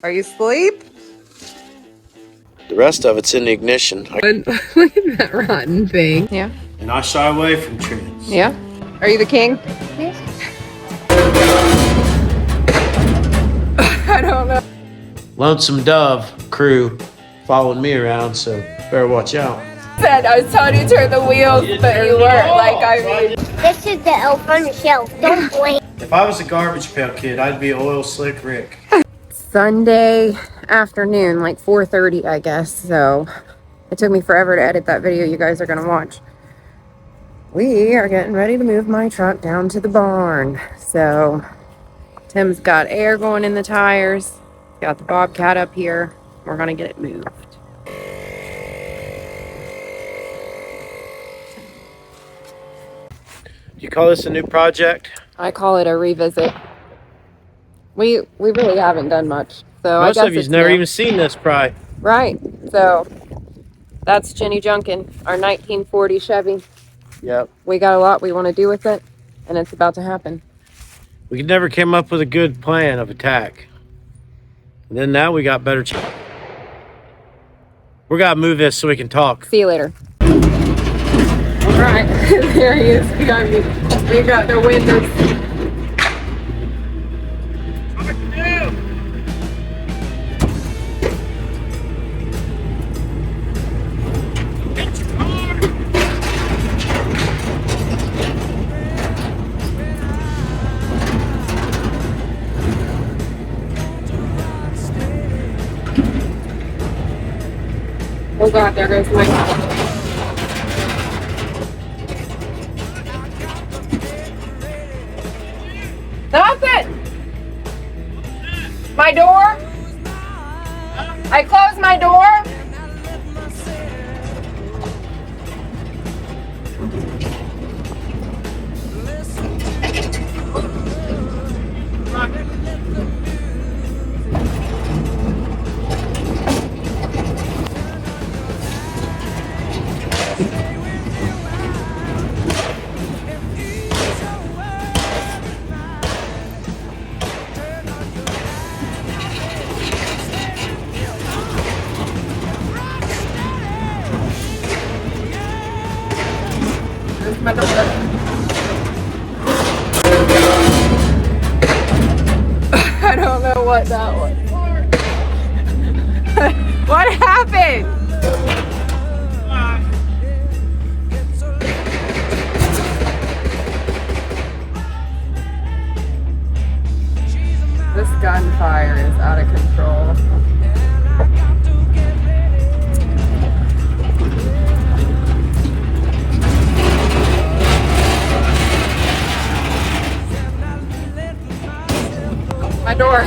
Are you asleep? The rest of it's in the ignition. Look at that rotten thing. Yeah. And I shy away from trends. Yeah. Are you the king? Yes. I don't know. Lonesome Dove crew following me around, so better watch out. I was telling you to turn the wheels, but you weren't. Like, I mean. This is the elf on the shelf. Don't blame. If I was a garbage pail kid, I'd be Oil Slick Rick. Sunday afternoon, like 4:30, I guess. So it took me forever to edit that video you guys are gonna watch. We are getting ready to move my truck down to the barn. So Tim's got air going in the tires, got the Bobcat up here. We're gonna get it moved. Do you call this a new project? I call it a revisit. We really haven't done much. So Most I guess of you's it's never new. even seen this, probably. Right. So that's Jenny Junkin, our 1940 Chevy. Yep. We got a lot we want to do with it, and it's about to happen. We never came up with a good plan of attack. And then now we got better. We gotta move this so we can talk. See you later. All right, there he is behind me. We got their windows. Oh God, there goes my car. Nothing! My door? I closed my door? There's my door. I don't know what that was. What happened? This gunfire is out of control. My door.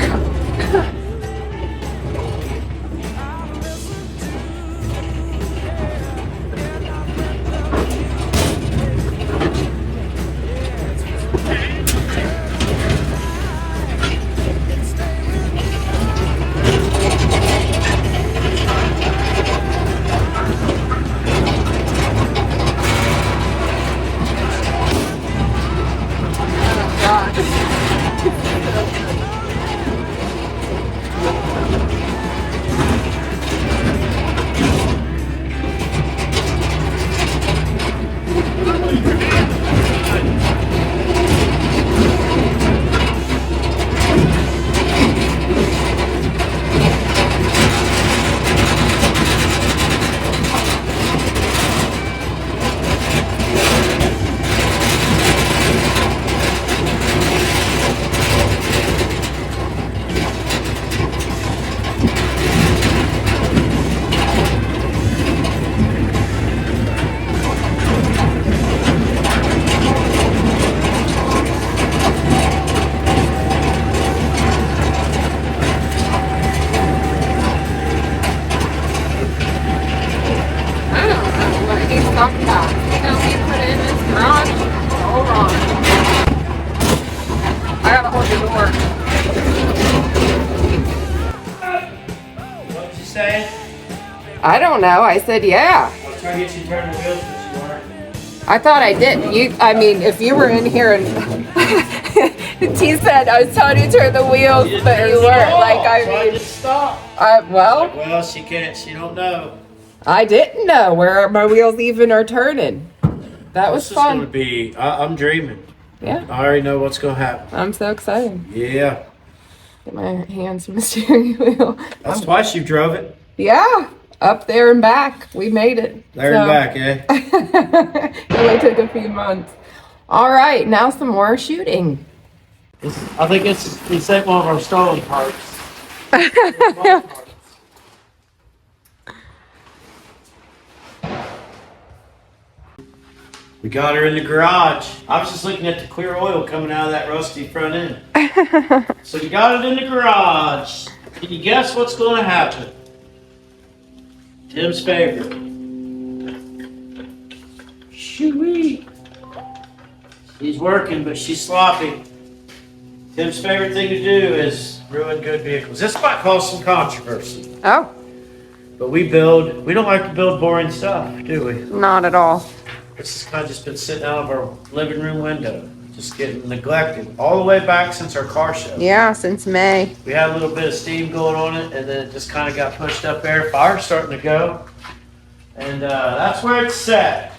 I don't know. I said, yeah. I was trying to get you to turn the wheels, but you weren't. I thought I did. I mean, if you were in here and T said I was telling you to turn the wheels, but you weren't. Like I mean, just stop. well, She can't. She don't know. I didn't know where my wheels even are turning. That was This is going to fun. be. I'm dreaming. Yeah, I already know what's going to happen. I'm so excited. Yeah. Get my hands from the steering wheel. That's twice you drove it. Yeah, up there and back. We made it. There and back, eh? It only took a few months. All right, now some more shooting. I think it's one of our stolen parts. We got her in the garage. I was just looking at the clear oil coming out of that rusty front end. So we got it in the garage. Can you guess what's going to happen? Tim's favorite. Shoo-wee. She's working, but she's sloppy. Tim's favorite thing to do is ruin good vehicles. This might cause some controversy. Oh, But we don't like to build boring stuff, do we? not at all. This has kind of just been sitting out of our living room window, just getting neglected all the way back since our car show. Yeah, since May. We had a little bit of steam going on it, and then it just kind of got pushed up there. Fire's starting to go, and that's where it's set.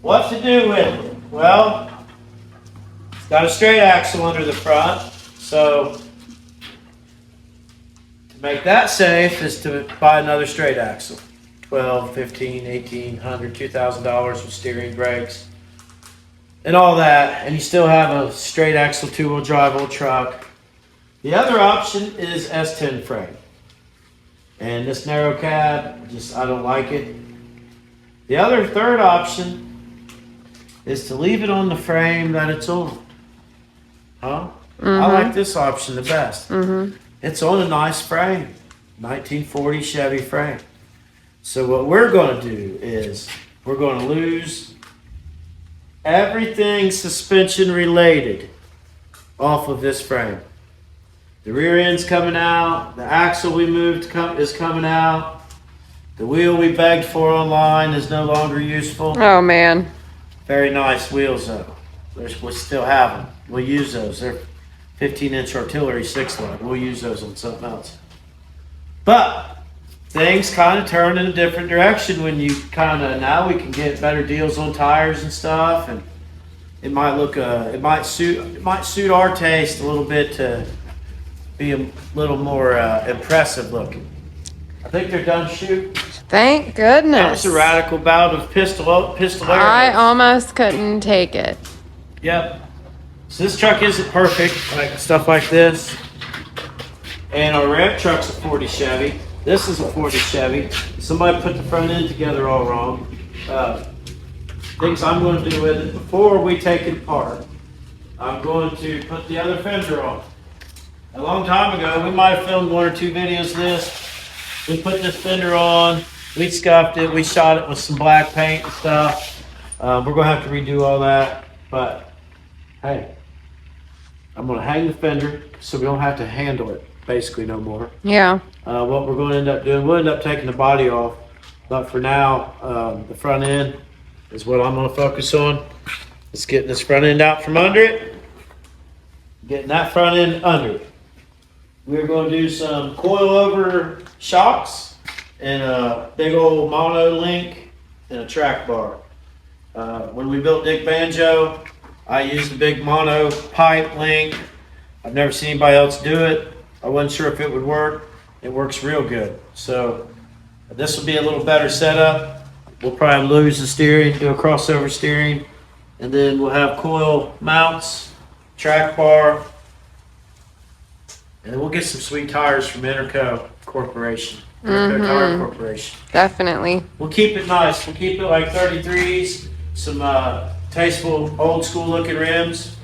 What to do with it? Well, it's got a straight axle under the front, so to make that safe is to buy another straight axle. $12, $15, $1,800, $2,000 with steering brakes and all that, and you still have a straight axle two-wheel drive old truck. The other option is S10 frame, and this narrow cab, I don't like it. The third option is to leave it on the frame that it's on. Huh? I like this option the best. It's on a nice frame, 1940 Chevy frame. So what we're going to do is we're going to lose everything suspension related off of this frame. The rear end's coming out. The axle we moved is coming out. The wheel we begged for online is no longer useful. Oh man. Very nice wheels though. We still have them. We'll use those. They're 15-inch artillery 6-lug. We'll use those on something else. But things kind of turn in a different direction when you now we can get better deals on tires and stuff, and it might suit our taste a little bit to be a little more impressive looking. I think they're done shooting. Thank That goodness. was a radical bout of pistol I arrows. almost couldn't take it. Yep. So this truck isn't perfect, like stuff like this. And our ramp truck's a 40 Chevy. This is a 40 Chevy. Somebody put the front end together all wrong. Things I'm going to do with it before we take it apart. I'm going to put the other fender on. A long time ago, we might have filmed 1 or 2 videos of this. We put this fender on, we scuffed it, we shot it with some black paint and stuff. We're going to have to redo all that, but hey, I'm going to hang the fender so we don't have to handle it basically no more. Yeah. What we're going to end up doing, we'll end up taking the body off, but for now, the front end is what I'm going to focus on. It's getting this front end out from under it, getting that front end under it. We're going to do some coil-over shocks and a big old mono link and a track bar. When we built Dick Banjo, I used a big mono pipe link. I've never seen anybody else do it. I wasn't sure if it would work. It works real good. So this will be a little better setup. We'll probably lose the steering, do a crossover steering, and then we'll have coil mounts, track bar, and then we'll get some sweet tires from Interco Corporation. Interco Tire Corporation. Definitely. We'll keep it nice. We'll keep it like 33s, some tasteful, old school looking rims.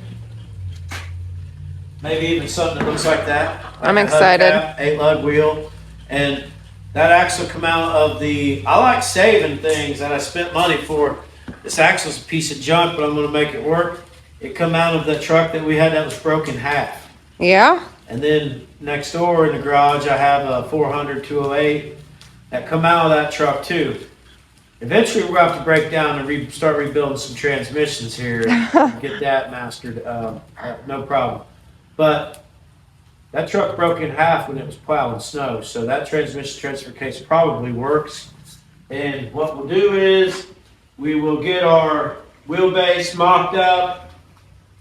Maybe even something that looks like that. Like I'm a excited. hubcap, 8-lug wheel. And that axle come out of I like saving things that I spent money for. This axle's a piece of junk, but I'm going to make it work. It come out of the truck that we had that was broken half. Yeah. And then next door in the garage, I have a 400 208 that come out of that truck too. Eventually, we're going to have to break down and start rebuilding some transmissions here and get that mastered. No problem. But that truck broke in half when it was plowing snow, so that transmission transfer case probably works. And what we'll do is we will get our wheelbase mocked up,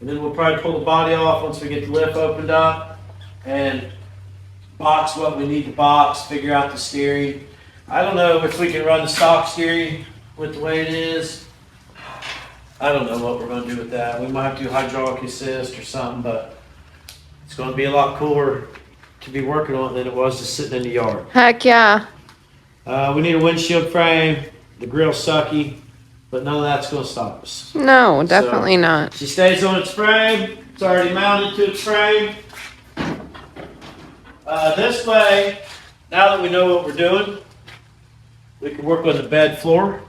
and then we'll probably pull the body off once we get the lift opened up, and box what we need to box, figure out the steering. I don't know if we can run the stock steering with the way it is. I don't know what we're going to do with that. We might have to do hydraulic assist or something, but it's going to be a lot cooler to be working on than it was just sitting in the yard. Heck yeah. We need a windshield frame. The grill's sucky, but none of that's going to stop us. No, definitely not. She stays on its frame. It's already mounted to its frame. This way, now that we know what we're doing, we can work on the bed floor.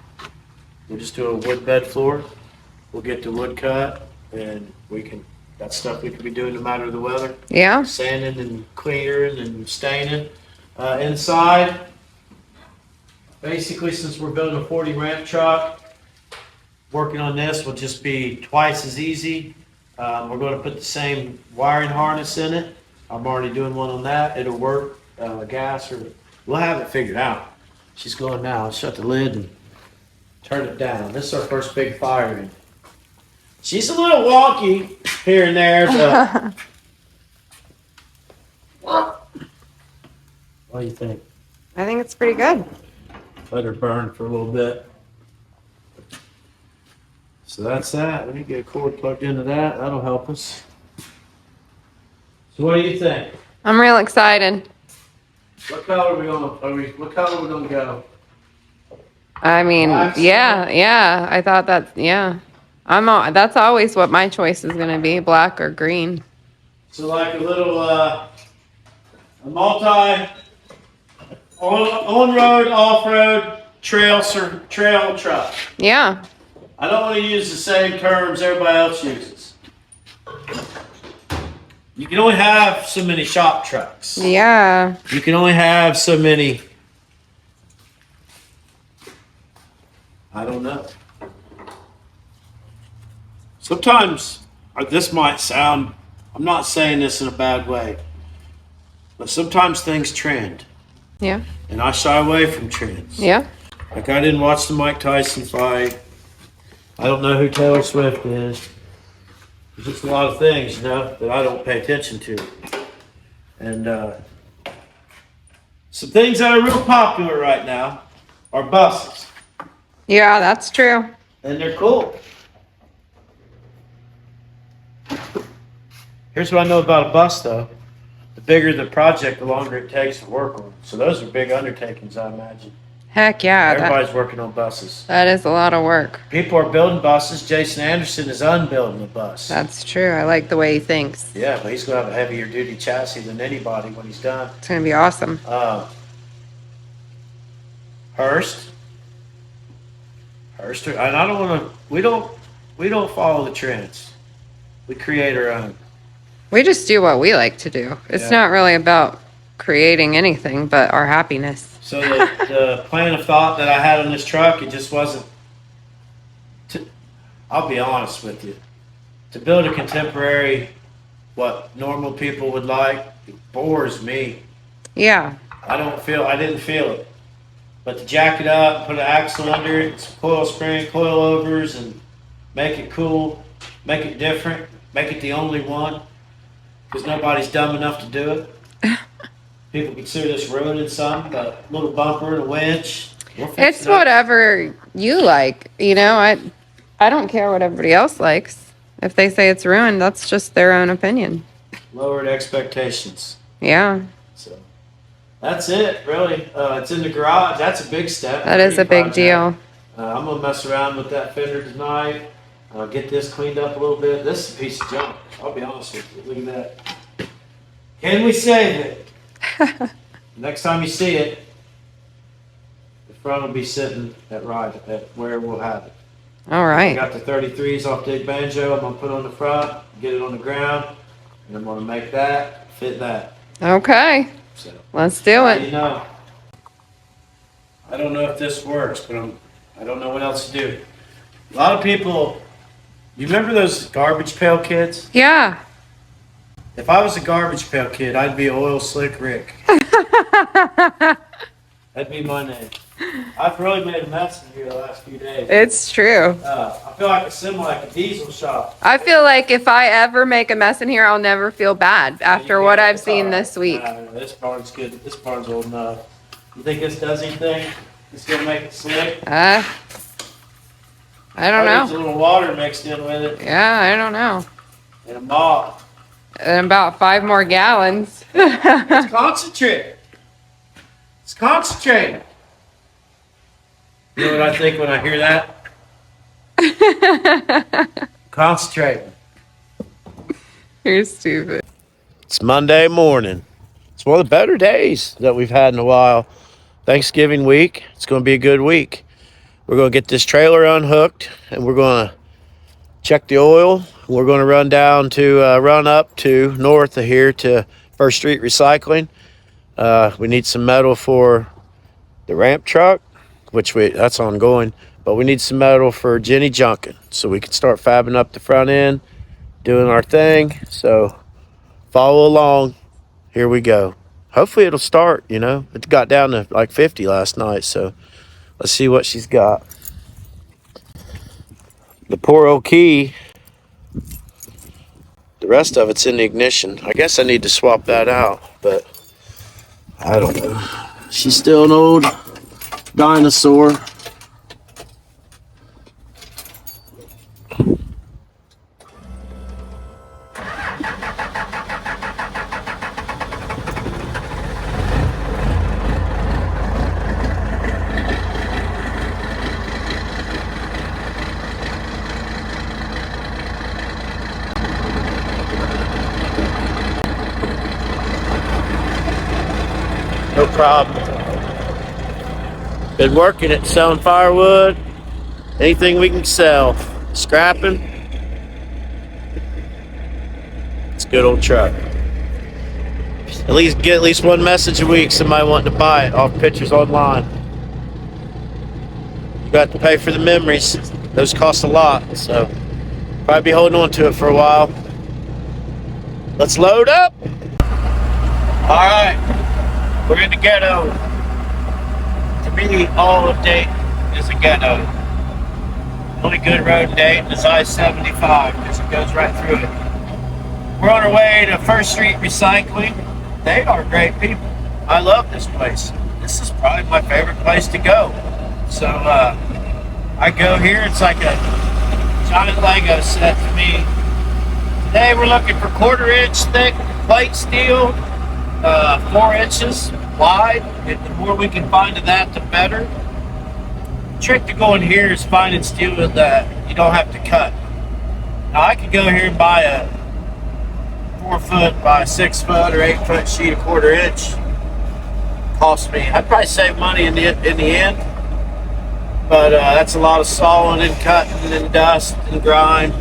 We'll just do a wood bed floor. We'll get the wood cut, and that's stuff we could be doing no matter the weather. Yeah. Sanding and clearing and staining. Inside, basically, since we're building a 40 ramp truck, working on this will just be twice as easy. We're going to put the same wiring harness in it. I'm already doing one on that. It'll work, gas, or we'll have it figured out. She's going now. I'll shut the lid and turn it down. This is our first big firing. She's a little wonky here and there, but what do you think? I think it's pretty good. Let her burn for a little bit. So that's that. Let me get a cord plugged into that. That'll help us. So what do you think? I'm real excited. What color are we gonna go? I mean, Black, yeah. I thought that, yeah. That's always what my choice is gonna be, black or green. So like a little a multi on-road, off-road trail truck. Yeah. I don't want to use the same terms everybody else uses. You can only have so many shop trucks. Yeah. You can only have so many. I don't know. Sometimes this might sound, I'm not saying this in a bad way, but sometimes things trend. Yeah. And I shy away from trends. Yeah. Like I didn't watch the Mike Tyson fight. I don't know who Taylor Swift is. There's just a lot of things, that I don't pay attention to. And some things that are real popular right now are buses. Yeah, that's true. And they're cool. Here's what I know about a bus, though. The bigger the project, the longer it takes to work on. So those are big undertakings, I imagine. Heck yeah. Everybody's working on buses. That is a lot of work. People are building buses. Jason Anderson is unbuilding a bus. That's true. I like the way he thinks. Yeah, but he's going to have a heavier duty chassis than anybody when he's done. It's gonna be awesome. Hearst, and I don't want to. We don't follow the trends. We create our own. We just do what we like to do. It's Yeah. not really about creating anything but our happiness. So the plan of thought that I had on this truck, it just wasn't. I'll be honest with you. To build a contemporary, what normal people would like, it bores me. Yeah. I didn't feel it. But to jack it up, put an axle under it, some coil spring, coilovers, and make it cool, make it different, make it the only one, because nobody's dumb enough to do it. People consider this ruining something, but a little bumper and a winch. It's whatever you like. I don't care what everybody else likes. If they say it's ruined, that's just their own opinion. Lowered expectations. Yeah. So that's it, really. It's in the garage. That's a big step. That is a big deal. I'm going to mess around with that fender tonight. Get this cleaned up a little bit. This is a piece of junk. I'll be honest with you. Look at that. Can we save it? Next time you see it, the front will be sitting at where we'll have it. All I right. got the 33s off Big Banjo. I'm going to put on the front, get it on the ground, and I'm going to make that fit that. Okay. So, Let's do it. I don't know if this works, but I don't know what else to do. A lot of people, you remember those garbage pail kids? Yeah. If I was a garbage pail kid, I'd be Oil Slick Rick. That'd be my name. I've really made a mess in here the last few days. It's true. I feel like like a diesel shop. I feel like if I ever make a mess in here, I'll never feel bad after what I've seen this week. This barn's good. This barn's old enough. You think this does anything? It's gonna make it slick? I don't There's a know. little water mixed in with it Yeah, I don't know. and a mop. And about 5 more gallons. It's concentrate. It's concentrated. You know what I think when I hear that? Concentrate. You're stupid. It's Monday morning. It's one of the better days that we've had in a while. Thanksgiving week. It's going to be a good week. We're going to get this trailer unhooked and we're going to check the oil. We're going to run up to north of here to First Street Recycling. We need some metal for the ramp truck, that's ongoing. But we need some metal for Jenny Junkin so we can start fabbing up the front end, doing our thing. So follow along. Here we go. Hopefully it'll start, you know. It got down to like 50 last night, so let's see what she's got. The poor old key, the rest of it's in the ignition. I guess I need to swap that out, but I don't know. She's still an old dinosaur. No problem. Been working at selling firewood, anything we can sell, scrapping. It's a good old truck. Get at least one message a week, somebody wanting to buy it off pictures online. You got to pay for the memories. Those cost a lot, so probably be holding on to it for a while. Let's load up. All right. We're in the ghetto. To me, all of Dayton is a ghetto. The only good road in Dayton is I-75 because it goes right through it. We're on our way to First Street Recycling. They are great people. I love this place. This is probably my favorite place to go. So I go here. It's like a giant Lego set to me. Today we're looking for 1/4-inch thick plate steel. 4 inches wide. The more we can find of that, the better. The trick to going here is finding steel that you don't have to cut. Now I could go here and buy a 4-foot by 6-foot or 8-foot sheet of 1/4-inch. Cost me. I'd probably save money in the end, but that's a lot of sawing and cutting and dust and grind.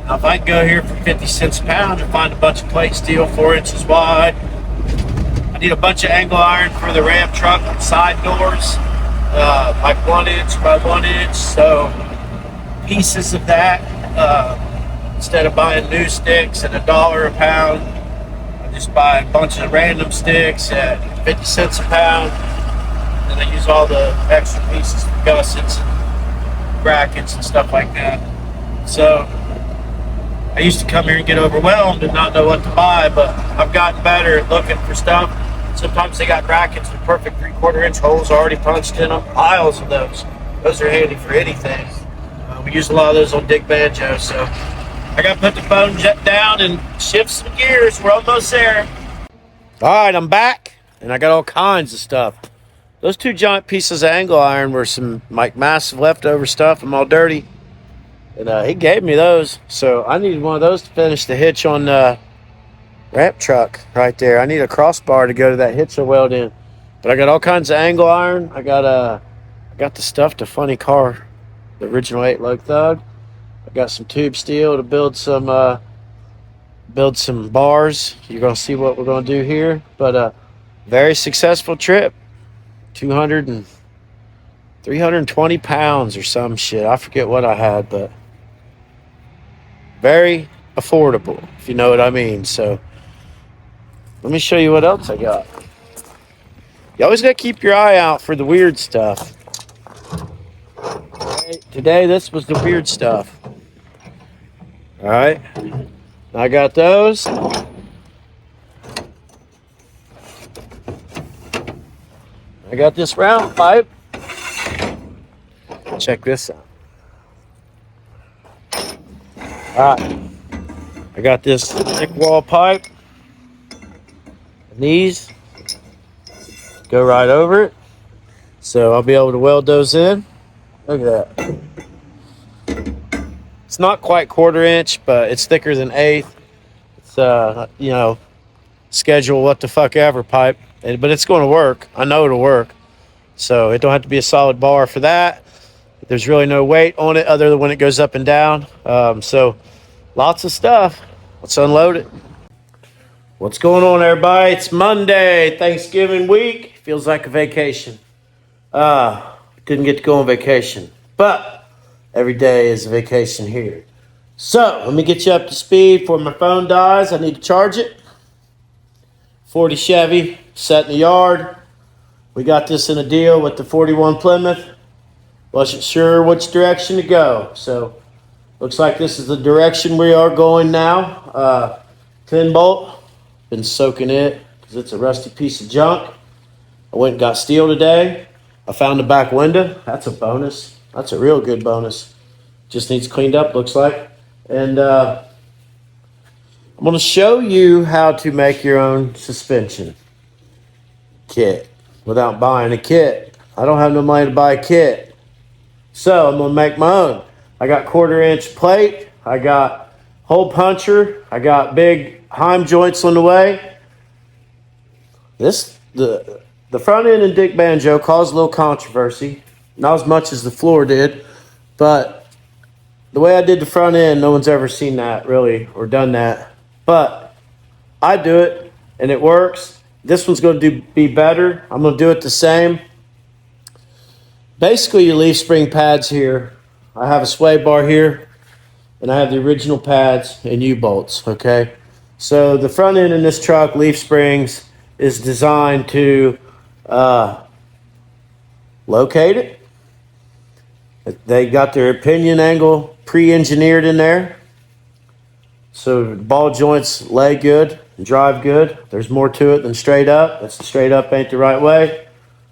Now, if I can go here for 50 cents a pound and find a bunch of plate steel 4 inches wide, I need a bunch of angle iron for the ramp truck side doors, like 1 inch by 1 inch. So pieces of that, instead of buying new sticks at $1 a pound, I just buy a bunch of random sticks at 50 cents a pound. And I use all the extra pieces for gussets and brackets and stuff like that. So I used to come here and get overwhelmed and not know what to buy, but I've gotten better at looking for stuff. Sometimes they got brackets with perfect 3/4-inch holes already punched in them. Piles of those. Those are handy for anything. We use a lot of those on Dick Banjo, so I got to put the phone jet down and shift some gears. We're almost there. All right, I'm back, and I got all kinds of stuff. Those 2 giant pieces of angle iron were some like massive leftover stuff. I'm all dirty. And he gave me those, so I needed one of those to finish the hitch on the ramp truck right there. I need a crossbar to go to that hitch I weld in. But I got all kinds of angle iron. I got the stuff to funny car, the original 8-lug Thug. I got some tube steel to build some bars. You're gonna see what we're gonna do here. But very successful trip. 203 320 pounds or some shit. I forget what I had, but very affordable, if you know what I mean. So let me show you what else I got. You always got to keep your eye out for the weird stuff. Today, this was the weird stuff. All right. I got those. I got this round pipe. Check this out. All right. I got this thick wall pipe. And these go right over it. So I'll be able to weld those in. Look at that. It's not quite 1/4 inch, but it's thicker than 1/8. It's, you know, schedule what the fuck ever pipe. But it's going to work. I know it'll work. So it don't have to be a solid bar for that. There's really no weight on it other than when it goes up and down. So lots of stuff. Let's unload it. What's going on, everybody? It's Monday, Thanksgiving week. Feels like a vacation. Didn't get to go on vacation, but every day is a vacation here. So let me get you up to speed before my phone dies. I need to charge it. 40 Chevy, set in the yard. We got this in a deal with the 41 Plymouth. Wasn't sure which direction to go, so looks like this is the direction we are going now. 10 bolt, been soaking it because it's a rusty piece of junk. I went and got steel today. I found the back window. That's a bonus. That's a real good bonus. Just needs cleaned up, looks like. And I'm going to show you how to make your own suspension kit without buying a kit. I don't have no money to buy a kit. So I'm going to make my own. I got 1/4 inch plate. I got hole puncher. I got big heim joints on the way. The front end in Dick Banjo caused a little controversy. Not as much as the floor did, but the way I did the front end, no one's ever seen that really or done that. But I do it and it works. This one's going to be better. I'm going to do it the same. Basically, your leaf spring pads here. I have a sway bar here, and I have the original pads and U-bolts, okay? So the front end in this truck, leaf springs, is designed to locate it. They got their pinion angle pre-engineered in there. So ball joints lay good and drive good. There's more to it than straight up. That's the straight up ain't the right way.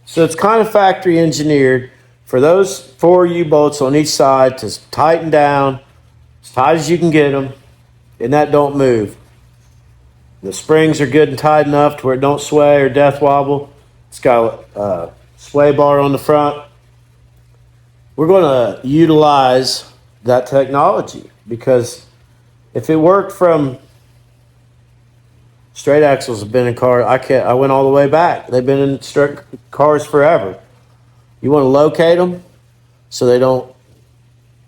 So it's kind of factory engineered for those 4 U-bolts on each side to tighten down as tight as you can get them, and that don't move. The springs are good and tight enough to where it don't sway or death wobble. It's got a sway bar on the front. We're going to utilize that technology because if it worked from straight axles have been in cars, I went all the way back. They've been in straight cars forever. You want to locate them so they don't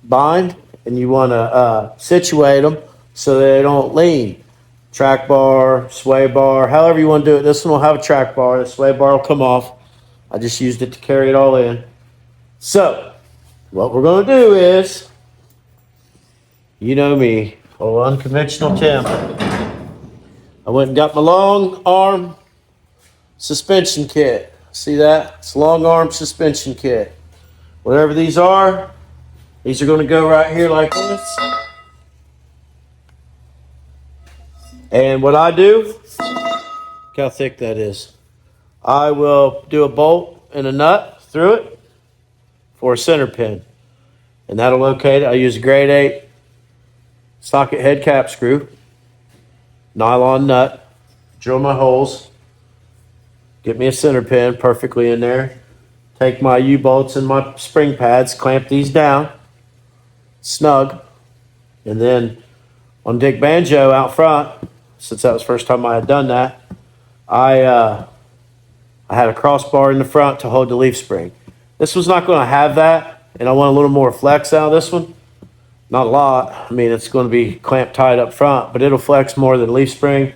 bind, and you want to situate them so they don't lean. Track bar, sway bar, however you want to do it. This one will have a track bar. The sway bar will come off. I just used it to carry it all in. So what we're going to do is, you know me, old unconventional Tim. I went and got my long arm suspension kit. See that? It's a long arm suspension kit. Whatever these are going to go right here like this. And what I do, look how thick that is. I will do a bolt and a nut through it for a center pin. And that'll locate it. I use a grade 8 socket head cap screw, nylon nut, drill my holes, get me a center pin perfectly in there, take my U-bolts and my spring pads, clamp these down, snug, and then on Dick Banjo out front, since that was the first time I had done that, I had a crossbar in the front to hold the leaf spring. This one's not going to have that, and I want a little more flex out of this one. Not a lot. I mean, it's going to be clamped tight up front, but it'll flex more than leaf spring.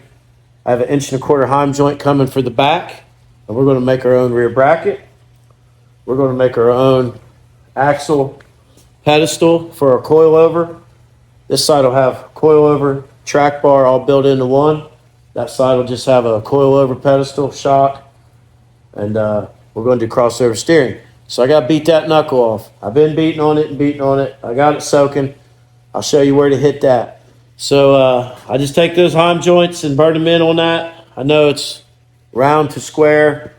I have an 1 1/4 heim joint coming for the back, and we're going to make our own rear bracket. we're going to make our own axle pedestal for our coilover. This side will have coilover, track bar all built into one. That side will just have a coilover pedestal, shock, and we're going to do crossover steering. So I got to beat that knuckle off. I've been beating on it and beating on it. I got it soaking. I'll show you where to hit that. So I just take those heim joints and burn them in on that. I know it's round to square.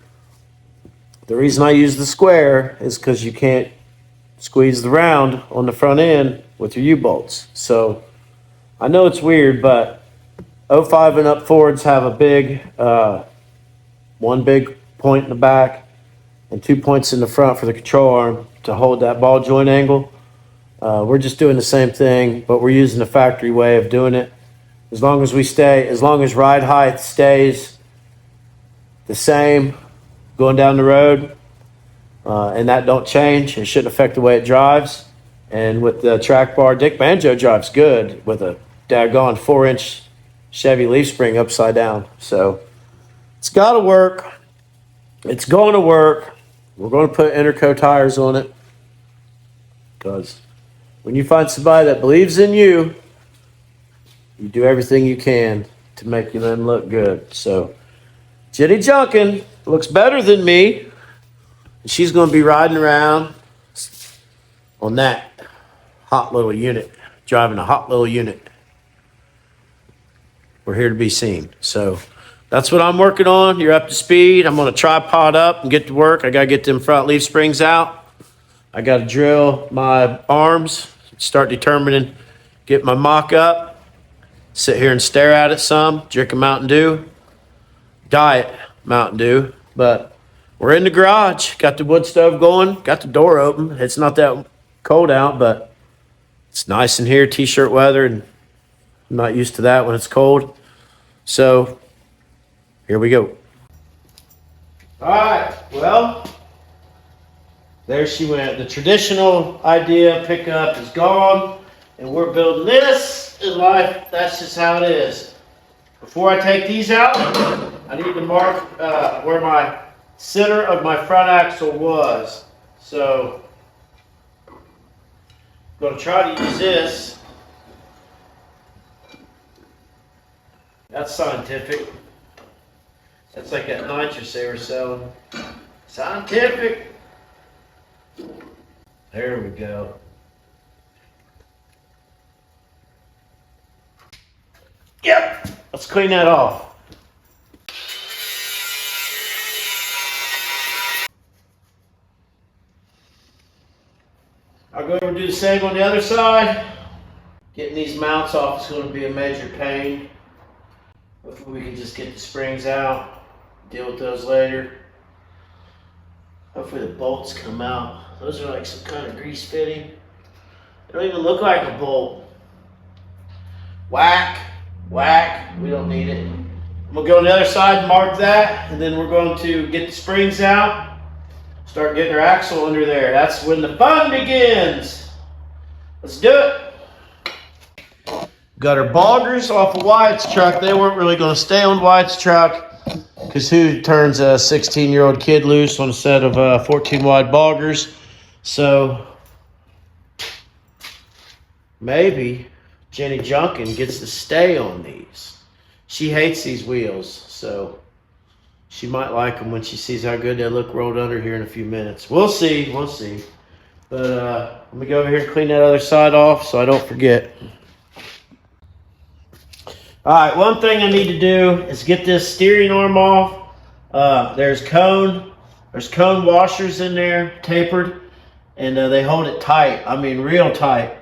The reason I use the square is because you can't squeeze the round on the front end with your U-bolts. So I know it's weird, but 05 and up Fords have a big, one big point in the back and 2 points in the front for the control arm to hold that ball joint angle. We're just doing the same thing, but we're using the factory way of doing it. As long as ride height stays the same going down the road, and that don't change, it shouldn't affect the way it drives. And with the track bar, Dick Banjo drives good with a daggone 4-inch Chevy leaf spring upside down. So it's got to work. It's going to work. We're going to put Interco tires on it, because when you find somebody that believes in you, you do everything you can to make them look good. So Jenny Junkin looks better than me. She's going to be riding around on that hot little unit, driving a hot little unit. We're here to be seen. So that's what I'm working on. You're up to speed. I'm going to tripod up and get to work. I got to get them front leaf springs out. I got to drill my arms, start determining, get my mock up, sit here and stare at it some, drink a Mountain Dew, diet Mountain Dew. But we're in the garage, got the wood stove going, got the door open. It's not that cold out, but it's nice in here, t-shirt weather, and I'm not used to that when it's cold. So here we go. All right, well, there she went. The traditional idea pickup is gone, and we're building this in life. That's just how it is. Before I take these out, I need to mark where my center of my front axle was. So I'm going to try to use this. That's scientific. That's like that nitrous they were selling. Scientific. There we go. Yep. Let's clean that off. I'll go over and do the same on the other side. Getting these mounts off is going to be a major pain. Hopefully we can just get the springs out, deal with those later. Hopefully the bolts come out. Those are like some kind of grease fitting. They don't even look like a bolt. Whack, whack, we don't need it. I'm gonna go on the other side and mark that, and then we're going to get the springs out, start getting our axle under there. That's when the fun begins. Let's do it. Got our boggers off of Wyatt's truck. They weren't really gonna stay on Wyatt's truck, because who turns a 16-year-old kid loose on a set of 14 wide boggers? So maybe Jenny Junkin gets to stay on these. She hates these wheels, so she might like them when she sees how good they look rolled under here in a few minutes. We'll see, we'll see. But let me go over here and clean that other side off so I don't forget. All right, one thing I need to do is get this steering arm off. There's cone washers in there, tapered, and they hold it tight. I mean, real tight.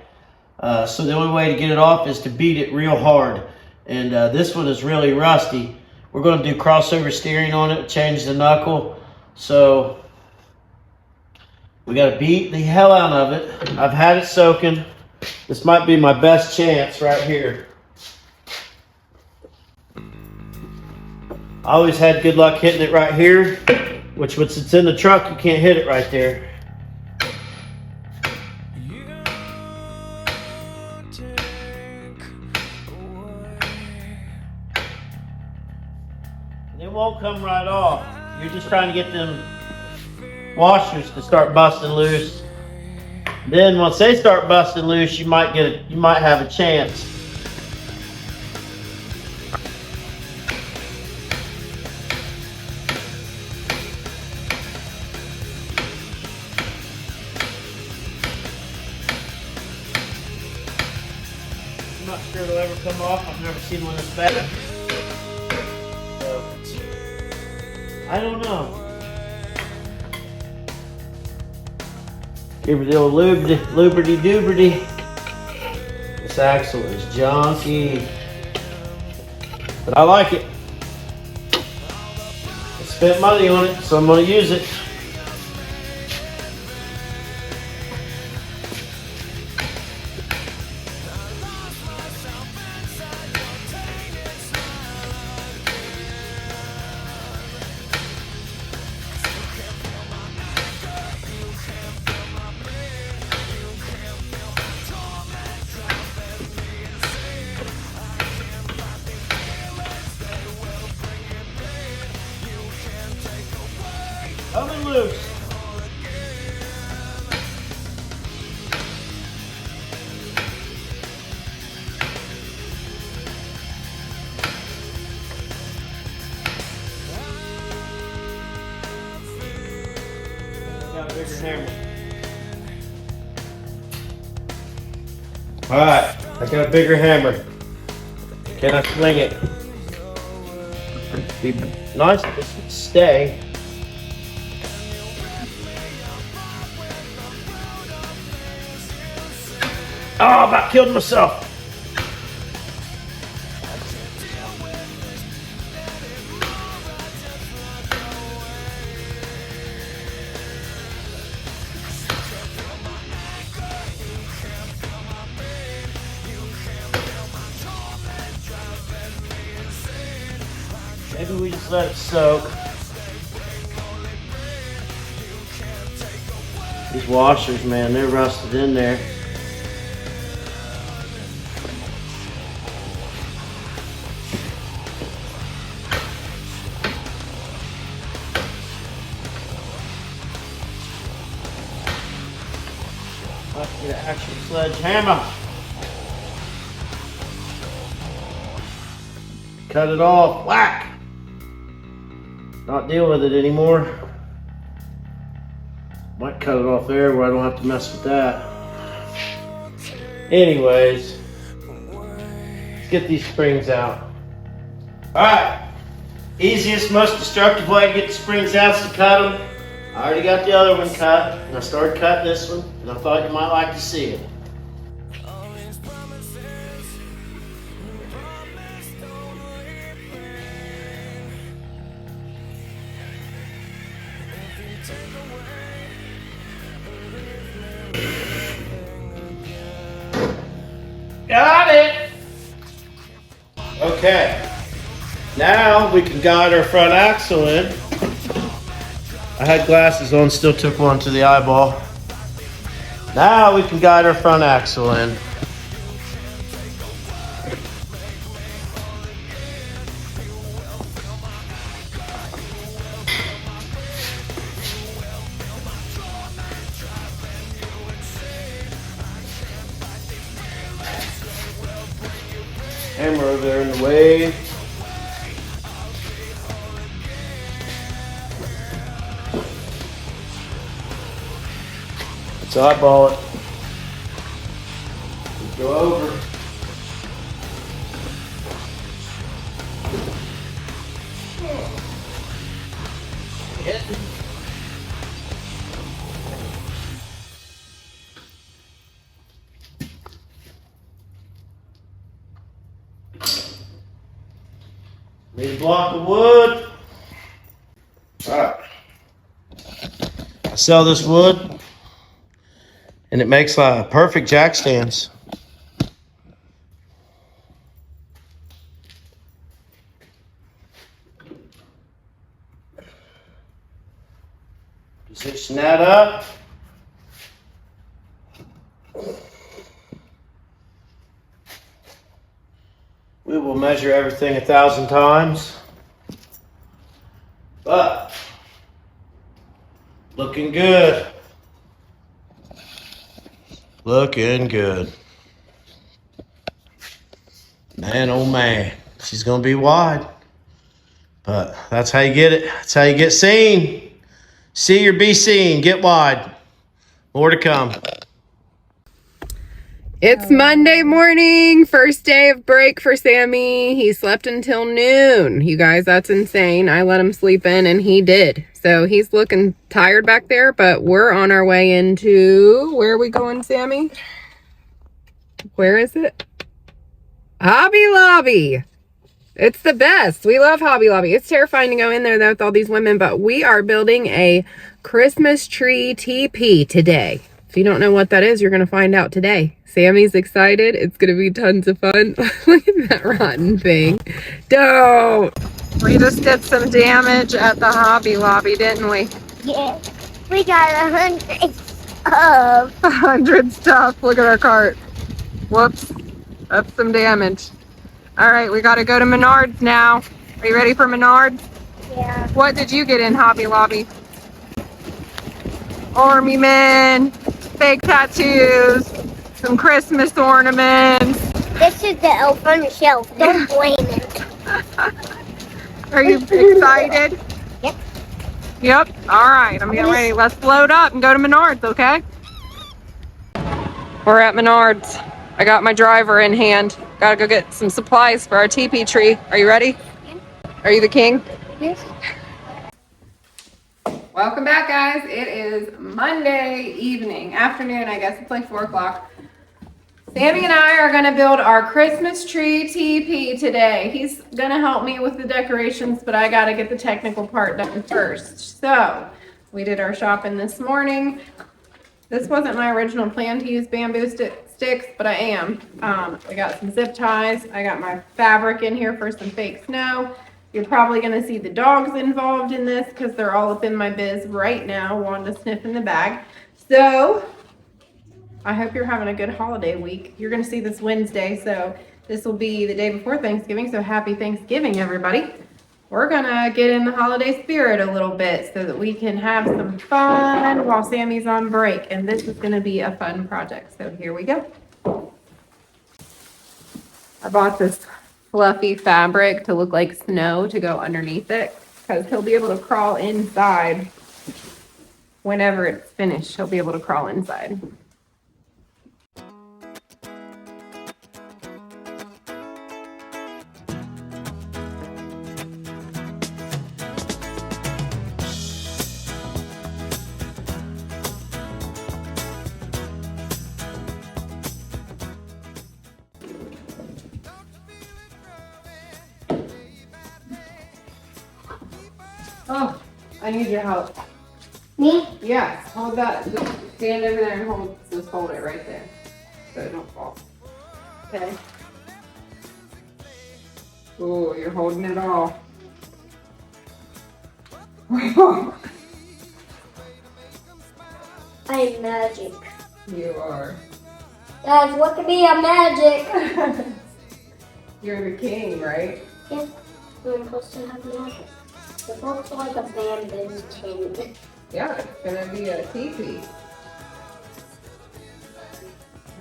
So the only way to get it off is to beat it real hard. And this one is really rusty. We're going to do crossover steering on it, change the knuckle. So we got to beat the hell out of it. I've had it soaking. This might be my best chance right here. I always had good luck hitting it right here, which once it's in the truck, you can't hit it right there. And it won't come right off. You're just trying to get them washers to start busting loose. Then once they start busting loose, you might have a chance. I'm not sure it'll ever come off. I've never seen one this bad. So, I don't know. Give her the old luberty-dooberty. This axle is junky, but I like it. I spent money on it, so I'm gonna use it. Coming loose. Got a bigger hammer. All right, I got a bigger hammer. Can I swing it? Be nice if this would stay. Oh, I about killed myself. Maybe we just let it soak. These washers, man, they're rusted in there. Let's get an actual sledgehammer. Cut it off. Whack! Not deal with it anymore. Might cut it off there where I don't have to mess with that. Anyways, let's get these springs out. Alright, easiest, most destructive way to get the springs out is to cut them. I already got the other one cut, and I started cutting this one, and I thought you might like to see it. Got it! Okay, now we can guide our front axle in. I had glasses on, still took one to the eyeball. Now we can guide our front axle in. Hammer over there in the way. Let's eyeball it. Go over. Hit. Need a block of wood. Alright. I sell this wood and it makes perfect jack stands. Position that up. We will measure everything 1,000 times, but Looking good. Looking good. Man, oh man. She's going to be wide. But that's how you get it. That's how you get seen. See or be seen. Get wide. More to come. It's Monday morning, first day of break for Sammy. He slept until noon. You guys, that's insane. I let him sleep in and he did. So he's looking tired back there, but we're on our way into, where are we going, Sammy? Where is it? Hobby Lobby. It's the best. We love Hobby Lobby. It's terrifying to go in there though with all these women, but we are building a Christmas tree teepee today. If you don't know what that is, you're going to find out today. Sammy's excited. It's going to be tons of fun. Look at that rotten thing. Don't. We just did some damage at the Hobby Lobby, didn't we? Yeah. We got 100 of. 100 stuff. Look at our cart. Whoops. That's some damage. All right, we got to go to Menards now. Are you ready for Menards? Yeah. What did you get in Hobby Lobby? Army men, fake tattoos, some Christmas ornaments. This is the elf on the shelf. Don't blame it. Are you excited? Yep. Yep. All right, I'm getting ready. Let's load up and go to Menards, okay? We're at Menards. I got my driver in hand. Gotta go get some supplies for our teepee tree. Are you ready? Are you the king? Yes. Welcome back, guys. It is Monday evening, afternoon, I guess. It's like 4 o'clock. Sammy and I are gonna build our Christmas tree teepee today. He's gonna help me with the decorations, but I gotta get the technical part done first. So, we did our shopping this morning. This wasn't my original plan to use bamboo sticks, but I am. I got some zip ties. I got my fabric in here for some fake snow. You're probably going to see the dogs involved in this because they're all up in my biz right now, wanting to sniff in the bag. So, I hope you're having a good holiday week. You're going to see this Wednesday, so this will be the day before Thanksgiving, so happy Thanksgiving, everybody. We're going to get in the holiday spirit a little bit so that we can have some fun while Sammy's on break, and this is going to be a fun project, so here we go. I bought this fluffy fabric to look like snow to go underneath it because he'll be able to crawl inside whenever it's finished. He'll be able to crawl inside. Oh, I need your help. Me? Yes, hold that. Just stand over there and just hold it right there so it don't fall. Okay. Oh, you're holding it all. I'm magic. You are. Guys, look at me, I'm magic. You're the king, right? Yeah, I'm supposed to have magic. It looks like a bamboo tin. Yeah, it's gonna be a teepee.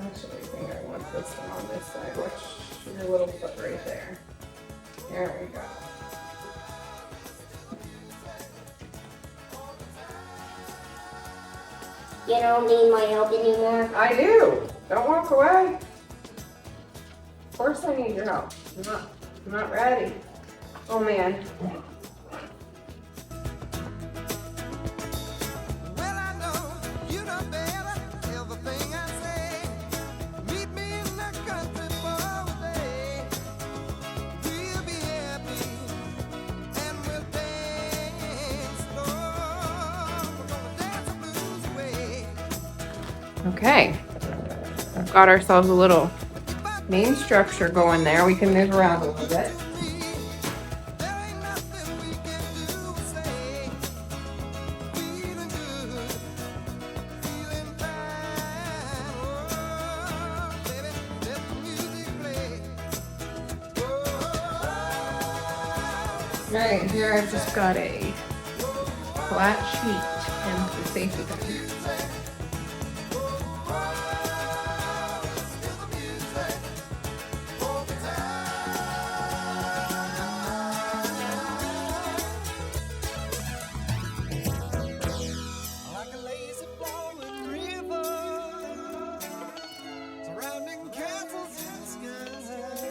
Actually, I think I want this one on this side. Watch your little foot right there. There we go. You don't need my help anymore. I do. Don't walk away. Of course I need your help. I'm not ready. Oh man. Okay, I've got ourselves a little main structure going there. We can move around a little bit. Right here, I've just got a flat sheet and the safety pin. Like a lazy flowing river, surrounding castles in sky,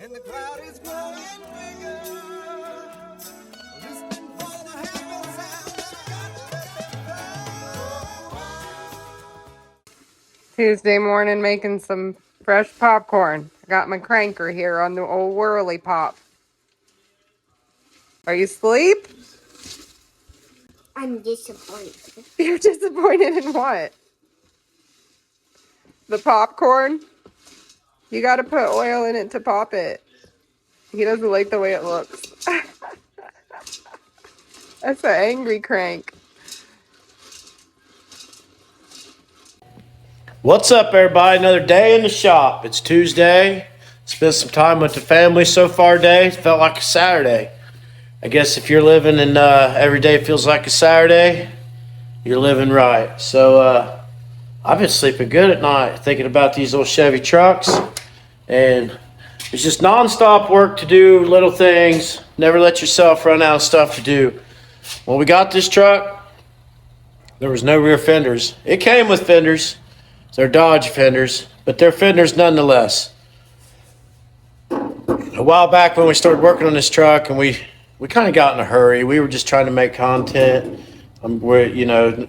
and the cloud is growing bigger, listening for the happy sound. Tuesday morning making some fresh popcorn. I got my cranker here on the old whirly pop. Are you asleep? I'm disappointed. You're disappointed in what? The popcorn? You gotta put oil in it to pop it. He doesn't like the way it looks. That's an angry crank. What's up, everybody? Another day in the shop. It's Tuesday. Spent some time with the family so far today. It felt like a Saturday. I guess if you're living and every day feels like a Saturday, you're living right. So I've been sleeping good at night, thinking about these little Chevy trucks. And it's just nonstop work to do, little things. Never let yourself run out of stuff to do. When we got this truck, there was no rear fenders. It came with fenders. They're Dodge fenders, but they're fenders nonetheless. A while back when we started working on this truck, and we kind of got in a hurry. We were just trying to make content. When we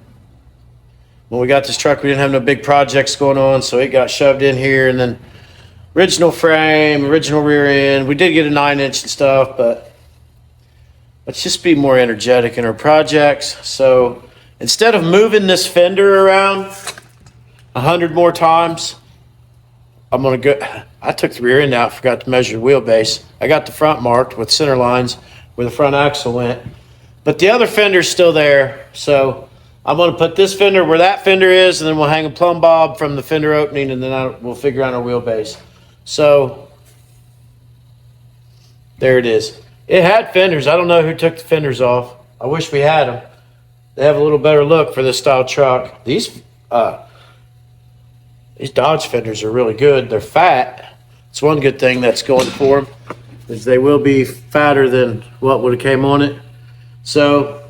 got this truck, we didn't have no big projects going on, so it got shoved in here, and then original frame, original rear end. We did get a 9-inch and stuff, but let's just be more energetic in our projects. So instead of moving this fender around 100 more times, I'm gonna go. I took the rear end out, forgot to measure the wheelbase. I got the front marked with center lines where the front axle went, but the other fender's still there. So I'm gonna put this fender where that fender is, and then we'll hang a plumb bob from the fender opening, and then we'll figure out our wheelbase. So there it is. It had fenders. I don't know who took the fenders off. I wish we had them. They have a little better look for this style truck. These Dodge fenders are really good. They're fat. It's one good thing that's going for them, is they will be fatter than what would have came on it. So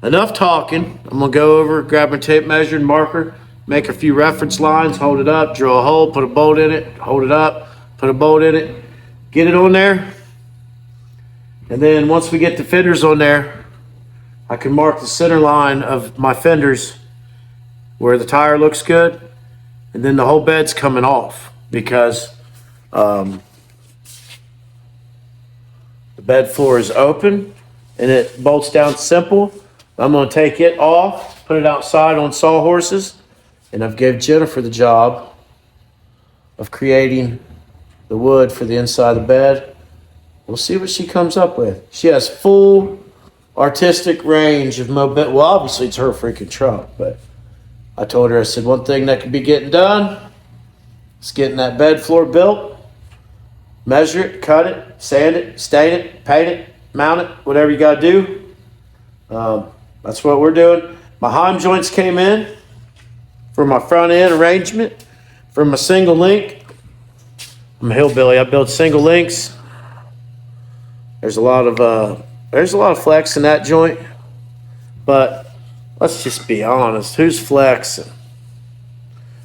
enough talking. I'm gonna go over, grab my tape measure and marker, make a few reference lines, hold it up, drill a hole, put a bolt in it, hold it up, put a bolt in it, get it on there. And then once we get the fenders on there, I can mark the center line of my fenders where the tire looks good. And then the whole bed's coming off because the bed floor is open and it bolts down simple. I'm going to take it off, put it outside on sawhorses, and I've gave Jennifer the job of creating the wood for the inside of the bed. We'll see what she comes up with. She has full artistic range of mobility. Well, obviously it's her freaking truck, but I told her, I said, one thing that could be getting done is getting that bed floor built, measure it, cut it, sand it, stain it, paint it, mount it, whatever you got to do. That's what we're doing. My heim joints came in for my front end arrangement from my single link. I'm a hillbilly. I build single links. There's a lot of flex in that joint, but let's just be honest. Who's flexing?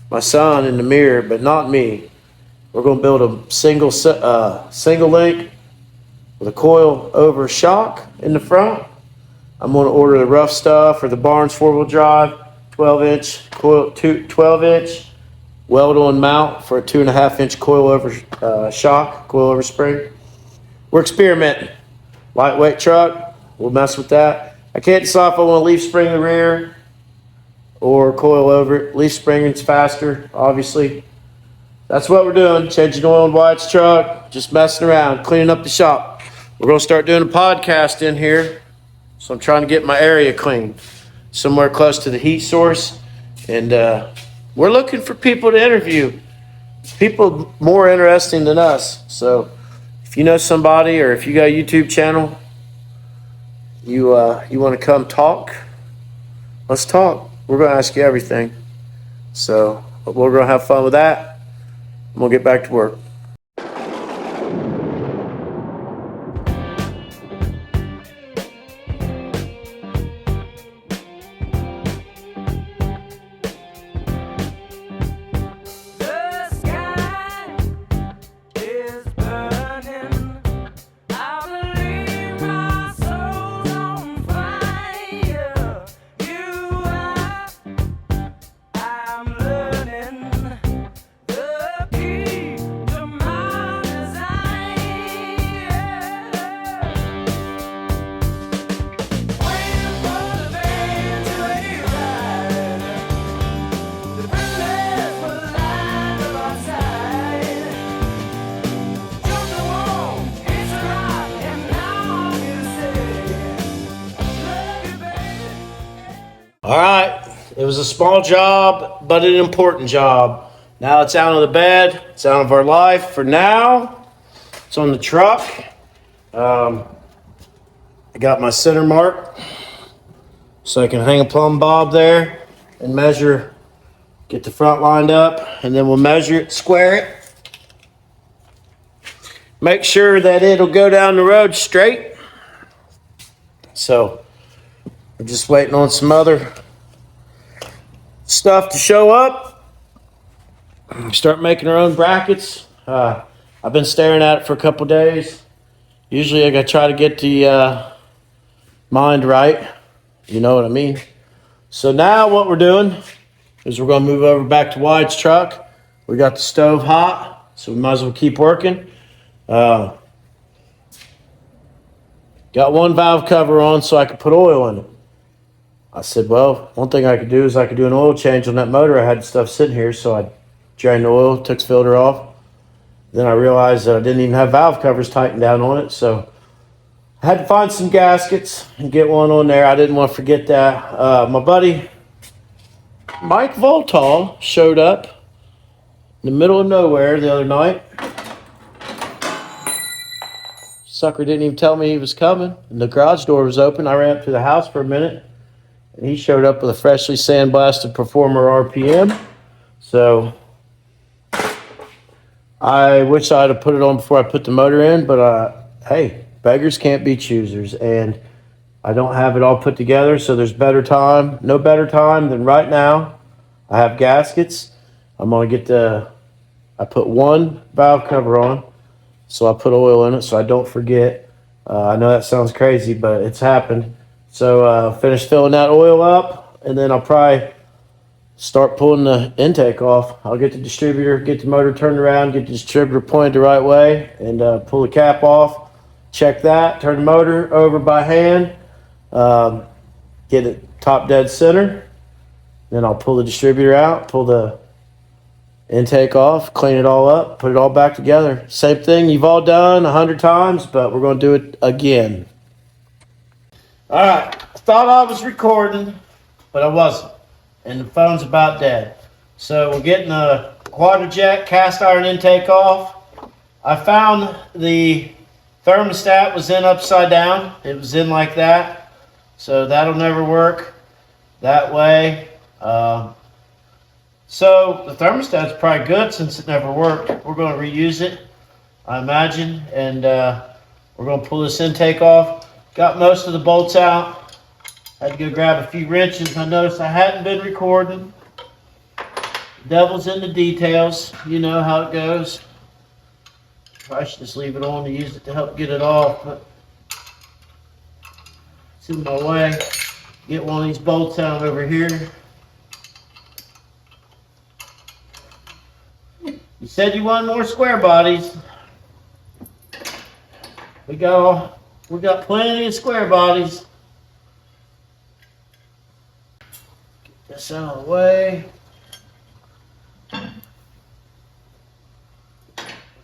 My son in the mirror, but not me. We're going to build a single link with a coil over shock in the front. I'm going to order the rough stuff or the Barnes 4-wheel drive, 12-inch coil, 12-inch weld-on mount for a 2.5-inch coil over shock, coil over spring. We're experimenting. Lightweight truck, we'll mess with that. I can't decide if I want to leaf spring the rear or coil over it. Leaf springing's faster, obviously. That's what we're doing. Changing oil in Wyatt's truck, just messing around, cleaning up the shop. We're going to start doing a podcast in here. So I'm trying to get my area clean, somewhere close to the heat source. And we're looking for people to interview, people more interesting than us. So if you know somebody or if you got a YouTube channel, you want to come talk? Let's talk. We're going to ask you everything. So we're going to have fun with that. And we'll get back to work. The sky is burning. I believe my soul's on fire. You are, I'm learning the key to my desire. Waiting for the band to arrive. The privilege will line up outside. Jump the wall, it's a rock, and now you say, love you, baby. All right. It was a small job, but an important job. Now it's out of the bed. It's out of our life for now. It's on the truck. I got my center mark so I can hang a plumb bob there and measure, get the front lined up, and then we'll measure it, square it. Make sure that it'll go down the road straight. So we're just waiting on some other stuff to show up. Start making our own brackets. I've been staring at it for a couple days. Usually I gotta try to get the mind right. You know what I mean? So now what we're doing is we're gonna move over back to Wide's truck. We got the stove hot, so we might as well keep working. Got one valve cover on so I could put oil in it. I said, well, one thing I could do is I could do an oil change on that motor. I had stuff sitting here, so I drained the oil, took the filter off. Then I realized that I didn't even have valve covers tightened down on it, so I had to find some gaskets and get one on there. I didn't want to forget that. My buddy Mike Voltall showed up in the middle of nowhere the other night. Sucker didn't even tell me he was coming, and the garage door was open. I ran up to the house for a minute, and he showed up with a freshly sandblasted Performer RPM. So I wish I'd have put it on before I put the motor in, but hey, beggars can't be choosers, and I don't have it all put together, so there's better time, no better time than right now. I have gaskets. I'm gonna get I put one valve cover on, so I put oil in it so I don't forget. I know that sounds crazy, but it's happened. So finish filling that oil up, and then I'll probably start pulling the intake off. I'll get the distributor, get the motor turned around, get the distributor pointed the right way, and pull the cap off. Check that, turn the motor over by hand, get it top dead center. Then I'll pull the distributor out, pull the intake off, clean it all up, put it all back together. Same thing you've all done 100 times, but we're going to do it again. All right, I thought I was recording, but I wasn't. And the phone's about dead. So we're getting the Quadrajet cast iron intake off. I found the thermostat was in upside down. It was in like that. So that'll never work that way. So the thermostat's probably good since it never worked. We're going to reuse it, I imagine. And we're going to pull this intake off. Got most of the bolts out. Had to go grab a few wrenches. I noticed I hadn't been recording. Devil's in the details. You know how it goes. I should just leave it on to use it to help get it off, but it's in my way. Get one of these bolts out over here. You said you wanted more square bodies. We got plenty of square bodies. Get this out of the way.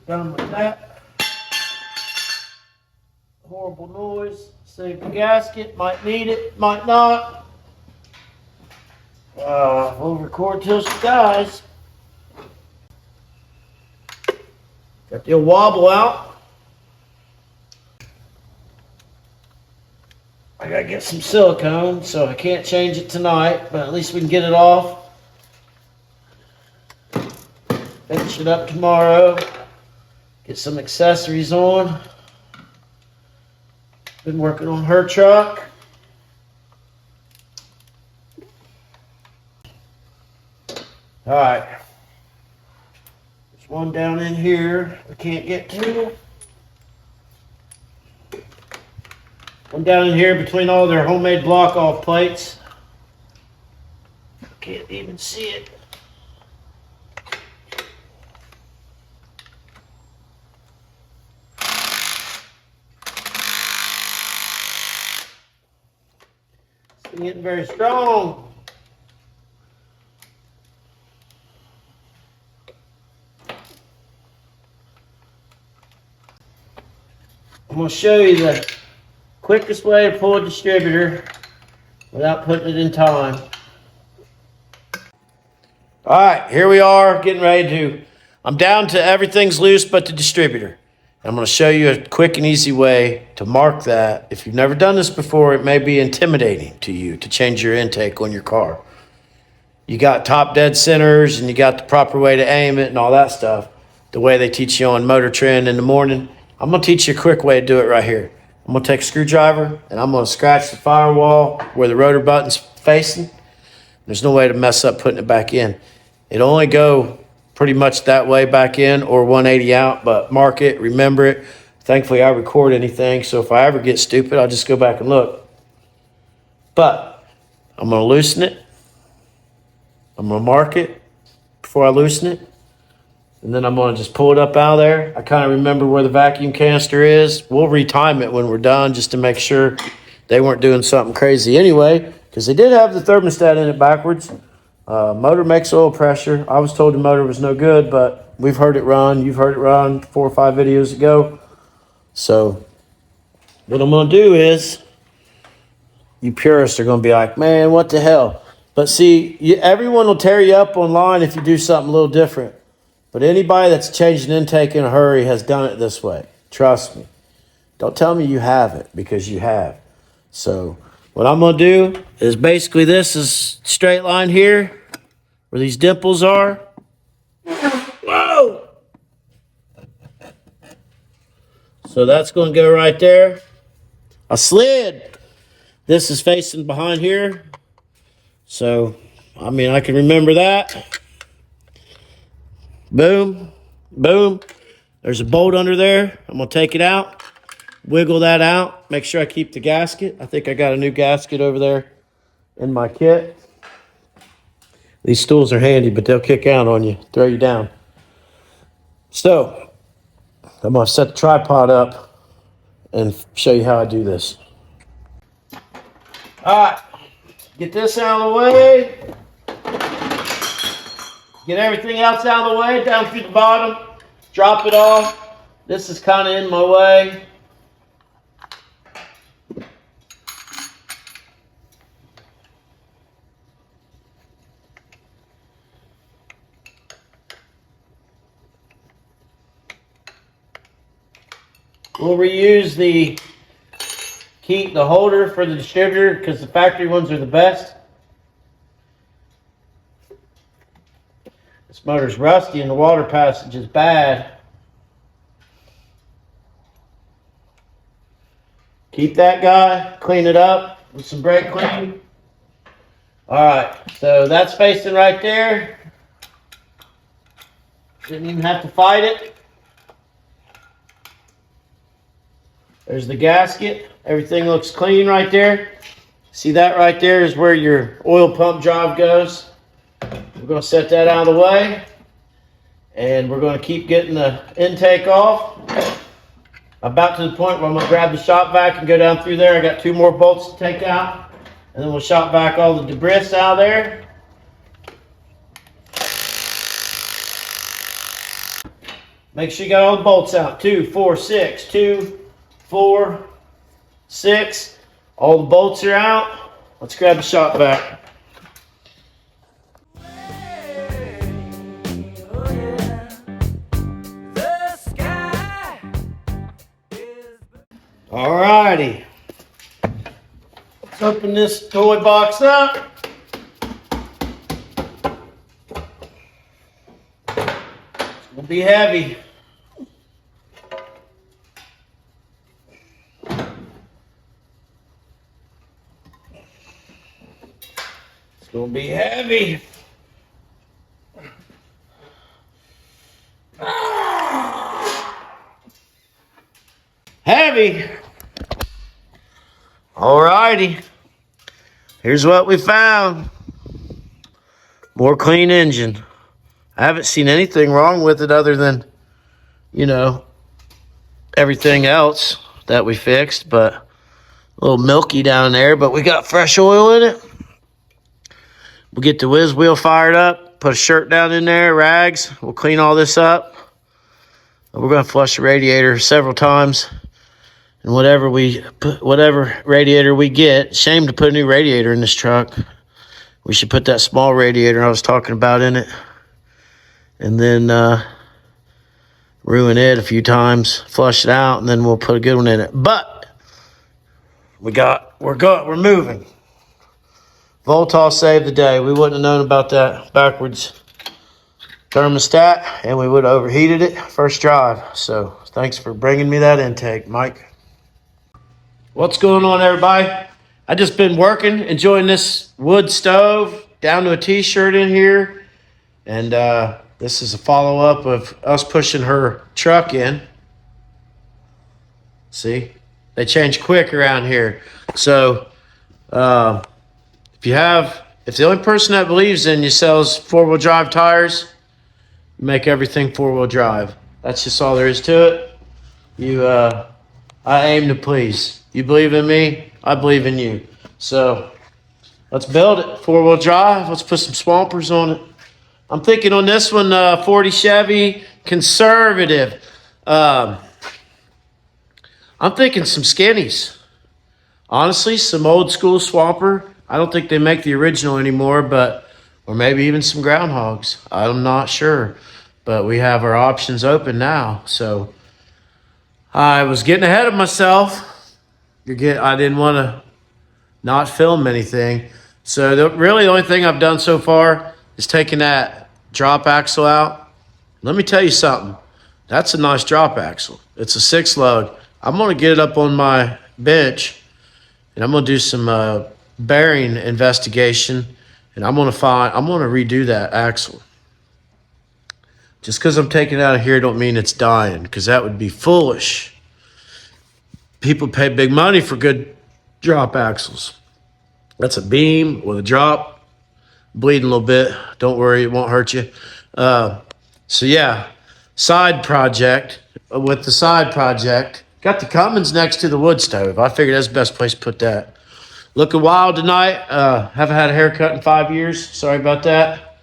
Done with that. Horrible noise. Save the gasket. Might need it, might not. We'll record till she dies. Got the old wobble out. I gotta get some silicone, so I can't change it tonight, but at least we can get it off. Finish it up tomorrow. Get some accessories on. Been working on her truck. All right. There's one down in here I can't get to. One down in here between all their homemade block-off plates. Can't even see it. It's getting very strong. I'm going to show you the quickest way to pull a distributor without putting it in time. All right, here we are getting ready to, I'm down to everything's loose but the distributor. I'm going to show you a quick and easy way to mark that. If you've never done this before, it may be intimidating to you to change your intake on your car. You got top dead centers and you got the proper way to aim it and all that stuff. The way they teach you on Motor Trend in the morning. I'm going to teach you a quick way to do it right here. I'm going to take a screwdriver and I'm going to scratch the firewall where the rotor button's facing. There's no way to mess up putting it back in. It'll only go pretty much that way back in or 180 out, but mark it, remember it. Thankfully, I record anything, so if I ever get stupid, I'll just go back and look. But I'm going to loosen it. I'm going to mark it before I loosen it. And then I'm going to just pull it up out of there. I kind of remember where the vacuum canister is. We'll retime it when we're done just to make sure they weren't doing something crazy anyway, because they did have the thermostat in it backwards. Motor makes oil pressure. I was told the motor was no good, but we've heard it run. You've heard it run 4 or 5 videos ago. So what I'm going to do is, you purists are going to be like, man, what the hell? But see, everyone will tear you up online if you do something a little different. But anybody that's changed an intake in a hurry has done it this way. Trust me. Don't tell me you haven't, because you have. So what I'm going to do is basically this is straight line here where these dimples are. Whoa! So that's going to go right there. I slid. This is facing behind here. So, I mean, I can remember that. Boom, boom. There's a bolt under there. I'm going to take it out, wiggle that out, make sure I keep the gasket. I think I got a new gasket over there in my kit. These stools are handy, but they'll kick out on you, throw you down. So, I'm going to set the tripod up and show you how I do this. All right, get this out of the way. Get everything else out of the way, down through the bottom. Drop it off. This is kind of in my way. We'll reuse the holder for the distributor because the factory ones are the best. This motor's rusty and the water passage is bad. Keep that guy, clean it up with some brake clean. Alright, so that's facing right there. Didn't even have to fight it. There's the gasket. Everything looks clean right there. See that right there is where your oil pump drive goes. We're going to set that out of the way. And we're going to keep getting the intake off. About to the point where I'm going to grab the shop vac and go down through there. I got 2 more bolts to take out. And then we'll shop vac all the debris out of there. Make sure you got all the bolts out. 2, 4, 6. 2, 4, 6. All the bolts are out. Let's grab the shop vac. Alrighty. Open this toy box up. It's gonna be heavy. It's gonna be heavy. Heavy. Alrighty. Here's what we found. More clean engine. I haven't seen anything wrong with it other than, you know, everything else that we fixed, but a little milky down there, but we got fresh oil in it. We'll get the whiz wheel fired up, put a shirt down in there, rags. We'll clean all this up. We're going to flush the radiator several times. And whatever radiator we get, shame to put a new radiator in this truck. We should put that small radiator I was talking about in it. And then ruin it a few times, flush it out, and then we'll put a good one in it. But we're moving. Voltol saved the day. We wouldn't have known about that backwards thermostat, and we would have overheated it first drive. So thanks for bringing me that intake, Mike. What's going on, everybody? I just been working, enjoying this wood stove, down to a t-shirt in here. And this is a follow-up of us pushing her truck in. See? They change quick around here. So if the only person that believes in you sells four-wheel drive tires, you make everything four-wheel drive. That's just all there is to it. I aim to please. You believe in me, I believe in you. So let's build it. Four-wheel drive. Let's put some swampers on it. I'm thinking on this one, 40 Chevy, conservative. I'm thinking some skinnies. Honestly, some old school swamper. I don't think they make the original anymore, or maybe even some groundhogs. I'm not sure. But we have our options open now. So I was getting ahead of myself. I didn't want to not film anything. So the only thing I've done so far is taking that drop axle out. Let me tell you something. That's a nice drop axle. It's a 6-lug. I'm going to get it up on my bench, and I'm going to do some bearing investigation, and I'm going to redo that axle. Just because I'm taking it out of here don't mean it's dying, because that would be foolish. People pay big money for good drop axles. That's a beam with a drop. Bleeding a little bit. Don't worry, it won't hurt you. So yeah, side project. With the side project, got the Cummins next to the wood stove. I figured that's the best place to put that. Looking wild tonight. Haven't had a haircut in 5 years. Sorry about that.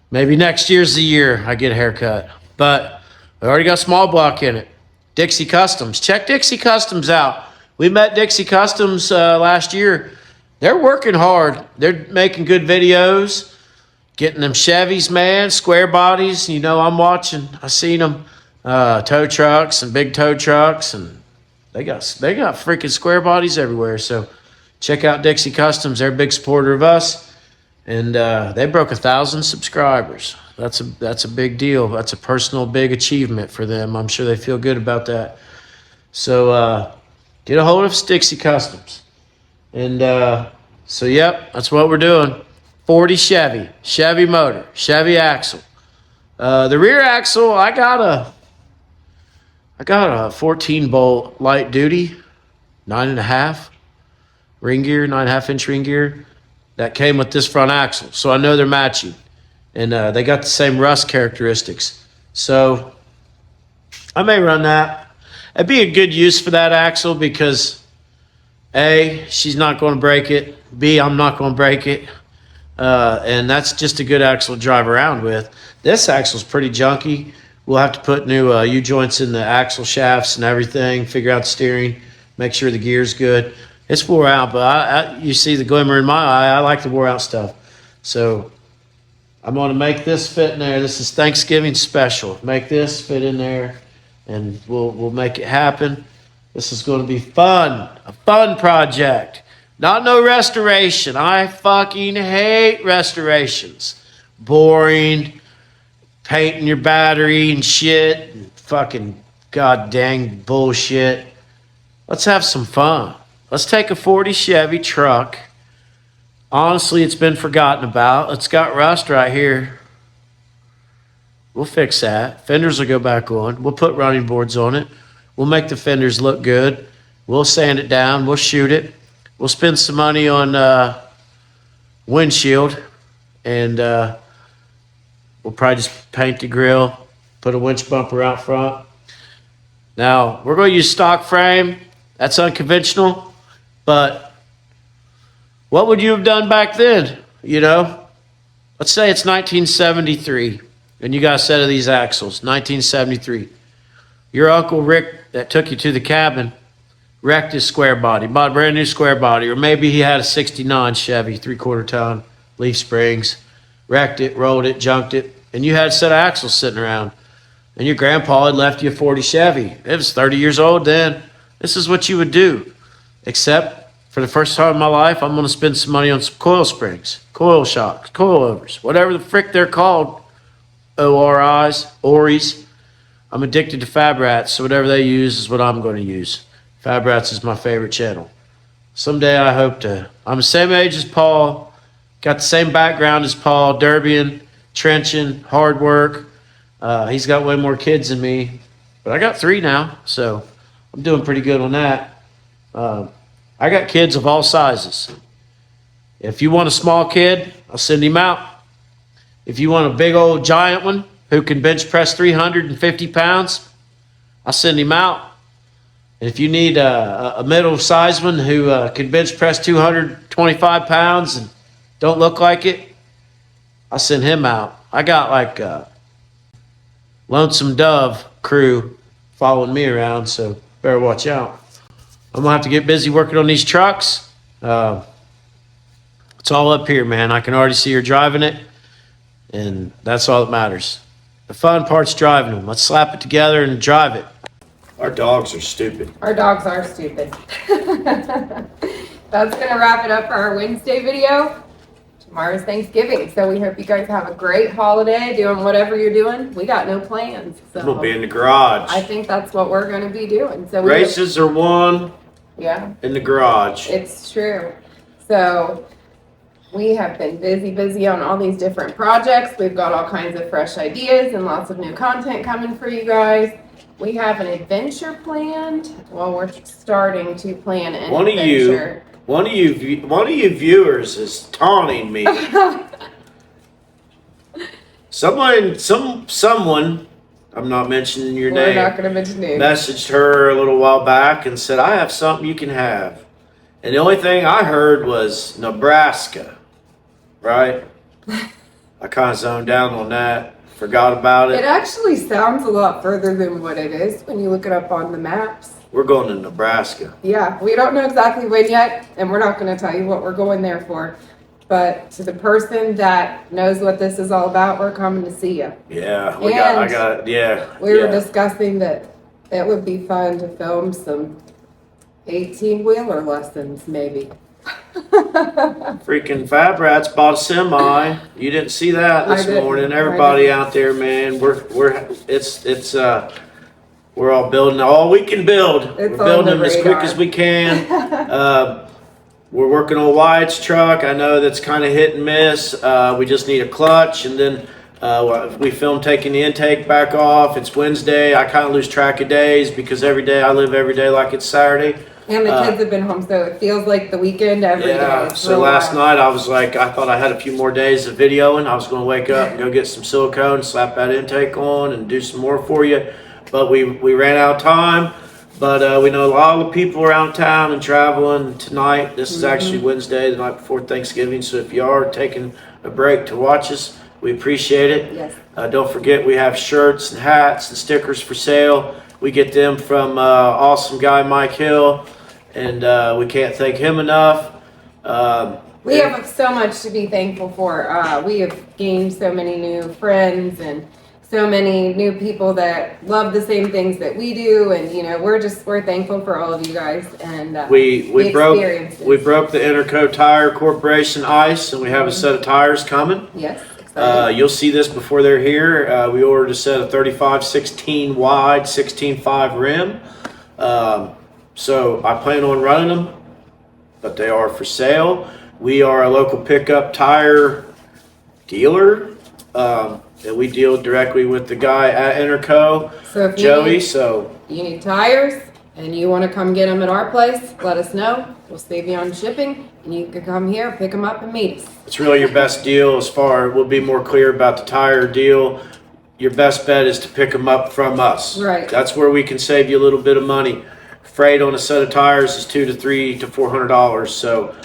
Maybe next year's the year I get a haircut. But I already got small block in it. Dixie Customs. Check Dixie Customs out. We met Dixie Customs last year. They're working hard. They're making good videos, getting them Chevys, man, square bodies. You know, I'm watching. I seen them, tow trucks and big tow trucks, and they got freaking square bodies everywhere. So check out Dixie Customs. They're a big supporter of us, and they broke 1,000 subscribers. That's a big deal. That's a personal big achievement for them. I'm sure they feel good about that. So get a hold of Dixie Customs. And so, yep, that's what we're doing. 40 Chevy motor, Chevy axle. The rear axle, I got a 14-bolt light duty, 9.5 ring gear, 9.5-inch ring gear that came with this front axle. So I know they're matching. And they got the same rust characteristics. So I may run that. It'd be a good use for that axle because A, she's not going to break it. B, I'm not going to break it. And that's just a good axle to drive around with. This axle's pretty junky. We'll have to put new U-joints in the axle shafts and everything, figure out the steering, make sure the gear's good. It's wore out, but you see the glimmer in my eye. I like the wore out stuff. So I'm going to make this fit in there. This is Thanksgiving special. Make this fit in there, and we'll make it happen. This is going to be fun, a fun project. Not no restoration. I fucking hate restorations. Boring, painting your battery and shit, and fucking god dang bullshit. Let's have some fun. Let's take a 40 Chevy truck. Honestly, it's been forgotten about. It's got rust right here. We'll fix that. Fenders will go back on. We'll put running boards on it. We'll make the fenders look good. We'll sand it down. We'll shoot it. We'll spend some money on windshield. And we'll probably just paint the grill, put a winch bumper out front. Now, we're going to use stock frame. That's unconventional. But what would you have done back then? You know, let's say it's 1973 and you got a set of these axles, 1973. Your Uncle Rick that took you to the cabin wrecked his square body, bought a brand new square body, or maybe he had a 69 Chevy, 3/4 ton, leaf springs, wrecked it, rolled it, junked it, and you had a set of axles sitting around. And your grandpa had left you a 40 Chevy. It was 30 years old then. This is what you would do. Except for the first time in my life, I'm going to spend some money on some coil springs, coil shocks, coilovers, whatever the frick they're called. ORIs. I'm addicted to Fab Rats, so whatever they use is what I'm going to use. Fab Rats is my favorite channel. Someday I hope to. I'm the same age as Paul, got the same background as Paul, Derbian, trenching, hard work. He's got way more kids than me, but I got 3 now, so I'm doing pretty good on that. I got kids of all sizes. If you want a small kid, I'll send him out. If you want a big old giant one who can bench press 350 pounds, I'll send him out. And if you need a middle-sized one who can bench press 225 pounds and don't look like it, I'll send him out. I got like Lonesome Dove crew following me around, so better watch out. I'm going to have to get busy working on these trucks. It's all up here, man. I can already see her driving it, and that's all that matters. The fun part's driving them. Let's slap it together and drive it. Our dogs are stupid. Our dogs are stupid. That's going to wrap it up for our Wednesday video. Tomorrow's Thanksgiving, so we hope you guys have a great holiday doing whatever you're doing. We got no plans. So We'll be in the garage. I think that's what we're going to be doing. So Races are won yeah, in the garage. it's true. So we have been busy on all these different projects. We've got all kinds of fresh ideas and lots of new content coming for you guys. We have an adventure planned. Well, we're starting to plan an adventure. One of you viewers is taunting me. Someone, I'm not mentioning your We're name, not going to mention names. messaged her a little while back and said, I have something you can have. And the only thing I heard was Nebraska, right? I kind of zoned down on that, forgot about It it. actually sounds a lot further than what it is when you look it up on the maps. We're going to Nebraska. Yeah, we don't know exactly when yet, and we're not going to tell you what we're going there for. But to the person that knows what this is all about, we're coming to see you. Yeah, We were yeah. discussing that it would be fun to film some 18-wheeler lessons, maybe. Freaking Fab Rats bought a semi. You didn't see that I this didn't. morning. I Everybody didn't. out there, man. We're all building all we can build. It's We're building on them the as quick radar. as we can. We're working on Wyatt's truck. I know that's kind of hit and miss. We just need a clutch, and then we film taking the intake back off. It's Wednesday. I kind of lose track of days because I live every day like it's Saturday. And the kids have been home, so it feels like the weekend every day. Yeah, It's so real last wild. night I was like, I thought I had a few more days of videoing. I was going to wake up and go get some silicone, slap that intake on, and do some more for you. But we ran out of time. But we know a lot of people around town and traveling tonight. This is actually Wednesday, the night before Thanksgiving. So if you are taking a break to watch us, we appreciate it. Yes. Don't forget we have shirts and hats and stickers for sale. We get them from awesome guy Mike Hill, and we can't thank him enough. We have so much to be thankful for. We have gained so many new friends and so many new people that love the same things that we do, and you know, we're thankful for all of you guys and We the broke experiences. the Interco Tire Corporation ice, and we have a set of tires coming. Yes, excited. You'll see this before they're here. We ordered a set of 35/16 wide, 16.5 rim. So I plan on running them, but they are for sale. We are a local pickup tire dealer, and we deal directly with the guy at Interco, So if Joey. So you need tires and you want to come get them at our place, let us know. We'll save you on shipping, and you can come here, pick them up, and meet us. it's really your best deal. As far, we'll be more clear about the tire deal. Your best bet is to pick them up from us. Right. That's where we can save you a little bit of money. Freight on a set of tires is $200 to $300 to $400. So,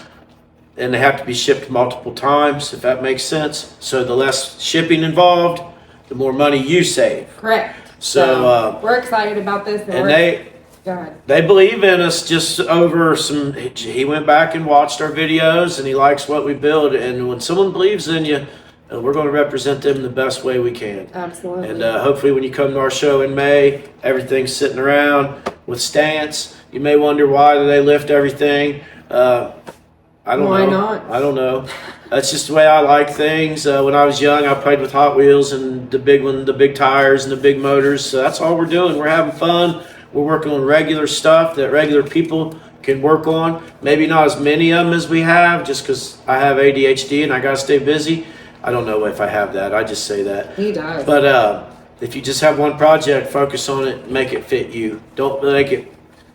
and they have to be shipped multiple times, if that makes sense. So the less shipping involved, the more money you save. Correct. So, we're excited about this, and they go ahead. they believe in us. Just over some, he went back and watched our videos, and he likes what we build. And when someone believes in you, we're going to represent them the best way we can. Absolutely. And hopefully when you come to our show in May, everything's sitting around with stance. You may wonder why do they lift everything. I don't know. Why not? I don't know. That's just the way I like things. When I was young, I played with Hot Wheels and the big tires and the big motors. So that's all we're doing. We're having fun. We're working on regular stuff that regular people can work on. Maybe not as many of them as we have, just because I have ADHD and I got to stay busy. I don't know if I have that. I just say that. He does. But if you just have one project, focus on it, make it fit you. Don't make it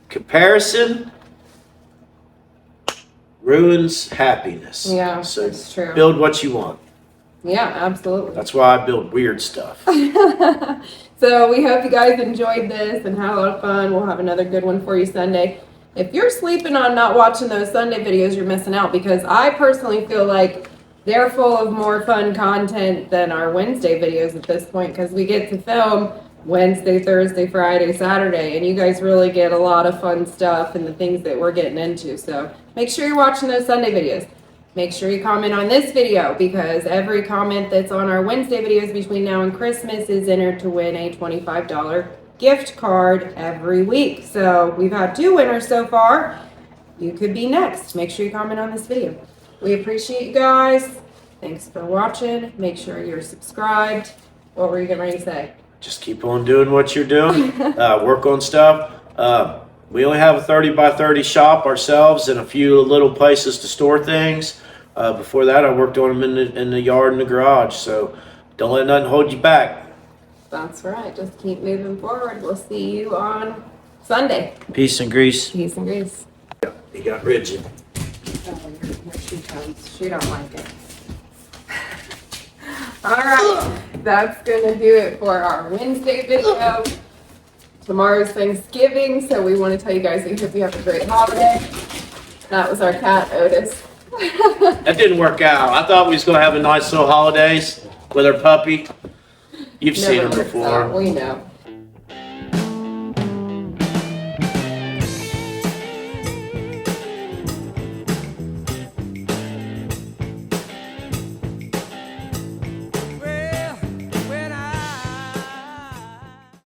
comparison ruins happiness. Yeah, So that's true. build what you want. Yeah, absolutely. That's why I build weird stuff. So we hope you guys enjoyed this and had a lot of fun. We'll have another good one for you Sunday. If you're sleeping on not watching those Sunday videos, you're missing out, because I personally feel like they're full of more fun content than our Wednesday videos at this point, because we get to film Wednesday, Thursday, Friday, Saturday, and you guys really get a lot of fun stuff and the things that we're getting into. So make sure you're watching those Sunday videos. Make sure you comment on this video, because every comment that's on our Wednesday videos between now and Christmas is entered to win a $25 gift card every week. So we've had 2 winners so far. You could be next. Make sure you comment on this video. We appreciate you guys. Thanks for watching. Make sure you're subscribed. What were you getting ready to say? Just keep on doing what you're doing. Work on stuff. We only have a 30 by 30 shop ourselves and a few little places to store things. Before that, I worked on them in the yard and the garage. So don't let nothing hold you back. That's right. Just keep moving forward. We'll see you on Sunday. Peace and grease. Peace and grace. He got rigid. She comes. She don't like it. All right. That's going to do it for our Wednesday video. Tomorrow's Thanksgiving, so we want to tell you guys we hope you have a great holiday. That was our cat, Otis. That didn't work out. I thought we was going to have a nice little holidays with our puppy. You've seen Never him works before. out. We know.